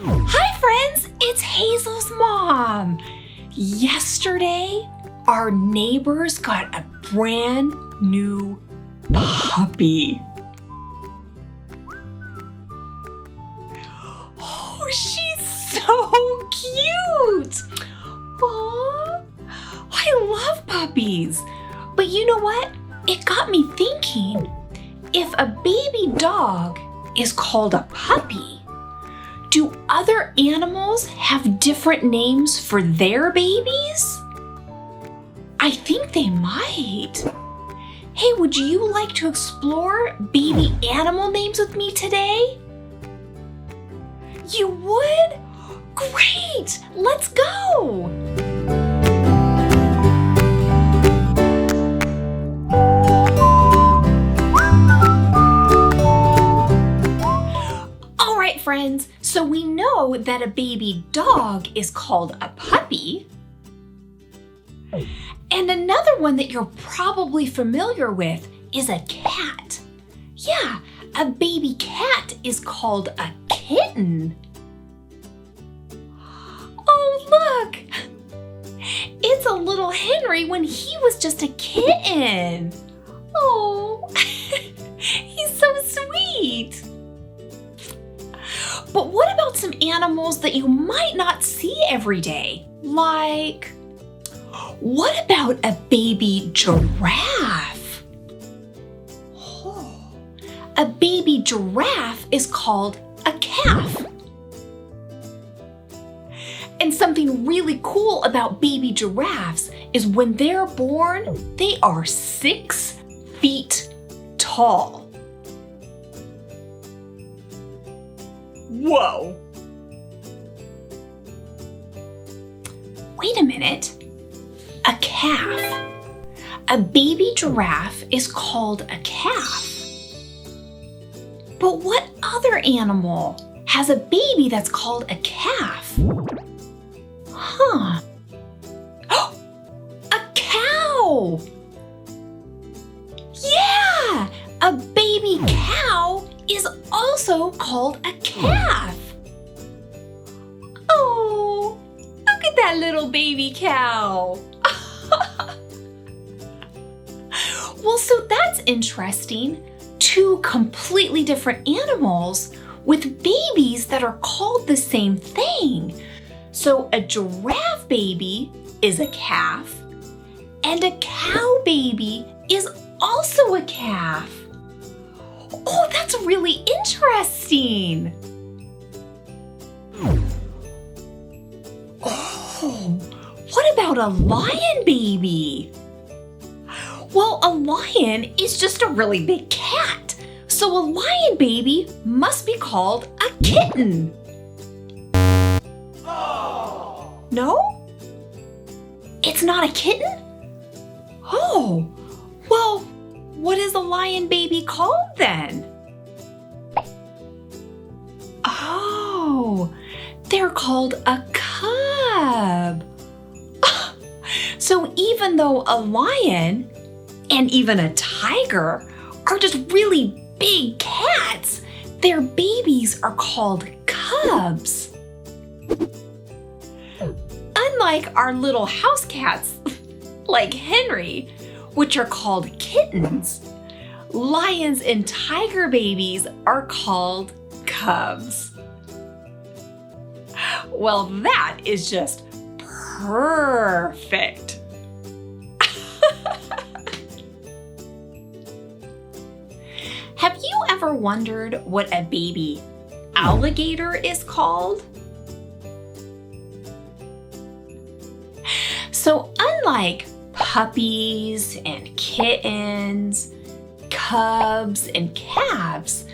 Hi friends, it's Hazel's mom. Yesterday, our neighbors got a brand new puppy. Oh, she's so cute. Aww, I love puppies. But you know what? It got me thinking, if a baby dog is called a puppy, do other animals have different names for their babies? I think they might. Hey, would you like to explore baby animal names with me today? You would? Great! Let's go! Friends, so we know that a baby dog is called a puppy. And another one that you're probably familiar with is a cat. Yeah, a baby cat is called a kitten. Oh, look! It's a little Henry when he was just a kitten. Oh, he's so sweet. But what about some animals that you might not see every day? Like, what about a baby giraffe? Oh, a baby giraffe is called a calf. And something really cool about baby giraffes is when they're born, they are 6 feet tall. Whoa! Wait a minute. A calf. A baby giraffe is called a calf. But what other animal has a baby that's called a calf? Huh. A cow! Yeah! A baby cow is also called a calf. Oh, look at that little baby cow. Well, so that's interesting. 2 completely different animals with babies that are called the same thing. So a giraffe baby is a calf, and a cow baby is also a calf. Oh, that's really interesting. Oh, what about a lion baby? Well, a lion is just a really big cat. So a lion baby must be called a kitten. Oh. No? It's not a kitten? Oh, well, what is a lion baby called then? Oh, they're called a cub. So even though a lion and even a tiger are just really big cats, their babies are called cubs. Unlike our little house cats, like Henry, which are called kittens, lions and tiger babies are called cubs. Well, that is just perfect. Have you ever wondered what a baby alligator is called? So unlike puppies and kittens, cubs and calves,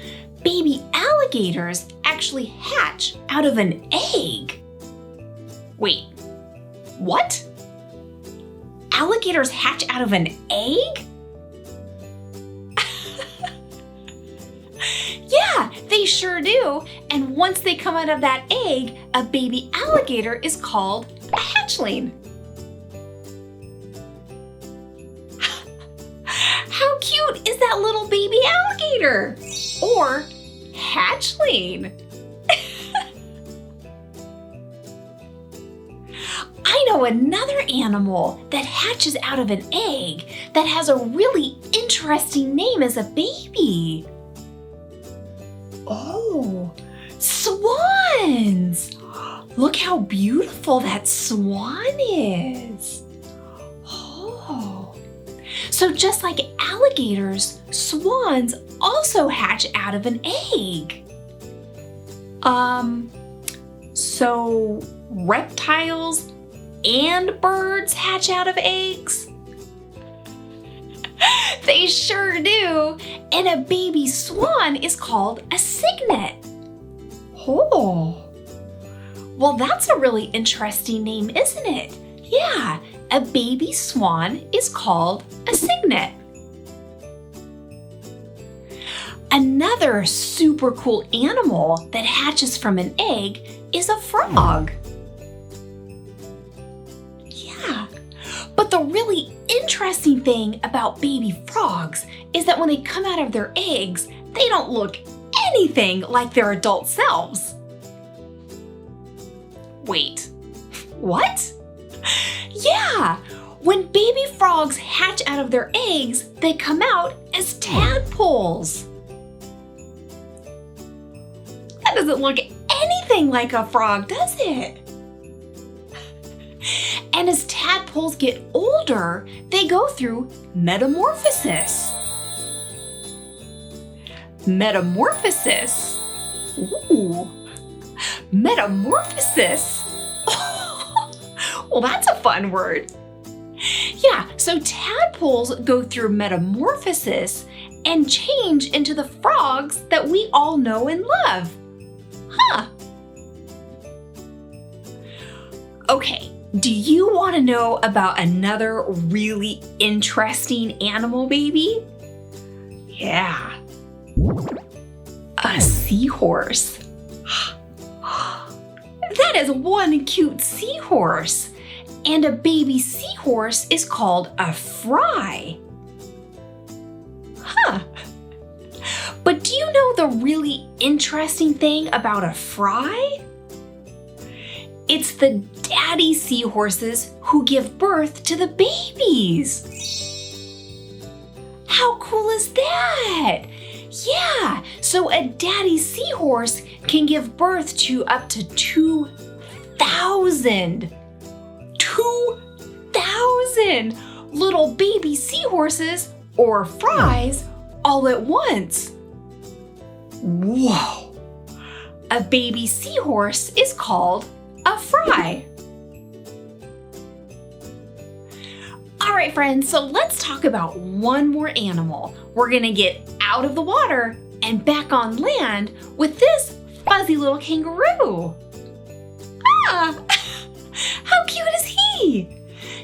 baby alligators actually hatch out of an egg. Wait, what? Alligators hatch out of an egg? Yeah, they sure do. And once they come out of that egg, a baby alligator is called a hatchling. How cute is that little baby alligator? Or hatchling? know another animal that hatches out of an egg that has a really interesting name as a baby? Oh, swans! Look how beautiful that swan is. Oh, so just like alligators, swans also hatch out of an egg. So reptiles and birds hatch out of eggs? They sure do. And a baby swan is called a cygnet. Oh, well, that's a really interesting name, isn't it? Yeah, a baby swan is called a cygnet. Another super cool animal that hatches from an egg is a frog. Yeah, but the really interesting thing about baby frogs is that when they come out of their eggs, they don't look anything like their adult selves. Wait, what? Yeah, when baby frogs hatch out of their eggs, they come out as tadpoles. That doesn't look anything like a frog, does it? And as tadpoles get older, they go through metamorphosis. Metamorphosis? Ooh, metamorphosis. Well, that's a fun word. Yeah, so tadpoles go through metamorphosis and change into the frogs that we all know and love. Huh. Okay, do you want to know about another really interesting animal, baby? Yeah, a seahorse. That is one cute seahorse. And a baby seahorse is called a fry. Huh. But do you know the really interesting thing about a fry? It's the daddy seahorses who give birth to the babies. How cool is that? Yeah, so a daddy seahorse can give birth to up to 2,000 little baby seahorses or fries all at once. Whoa! A baby seahorse is called a fry. All right, friends, so let's talk about one more animal. We're gonna get out of the water and back on land with this fuzzy little kangaroo. Ah, how cute is he?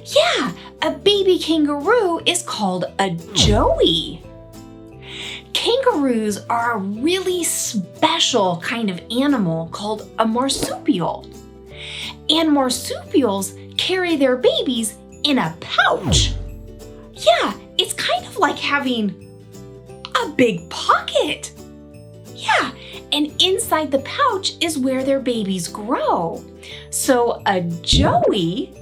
Yeah, a baby kangaroo is called a joey. Kangaroos are a really special kind of animal called a marsupial. And marsupials carry their babies in a pouch. Yeah, it's kind of like having a big pocket. Yeah, and inside the pouch is where their babies grow. So a joey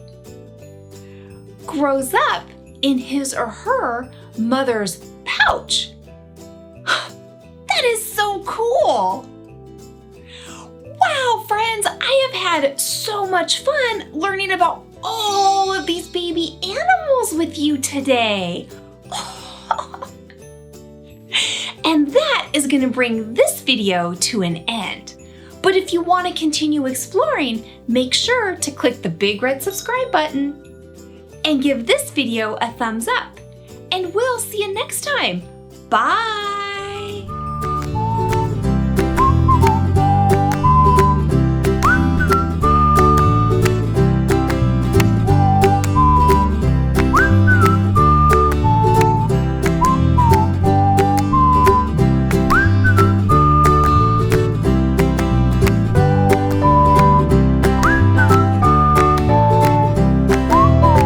grows up in his or her mother's pouch. That is so cool. Wow, friends, I have had so much fun learning about all of these baby animals with you today. And that is going to bring this video to an end. But if you want to continue exploring, make sure to click the big red subscribe button and give this video a thumbs up. And we'll see you next time. Bye!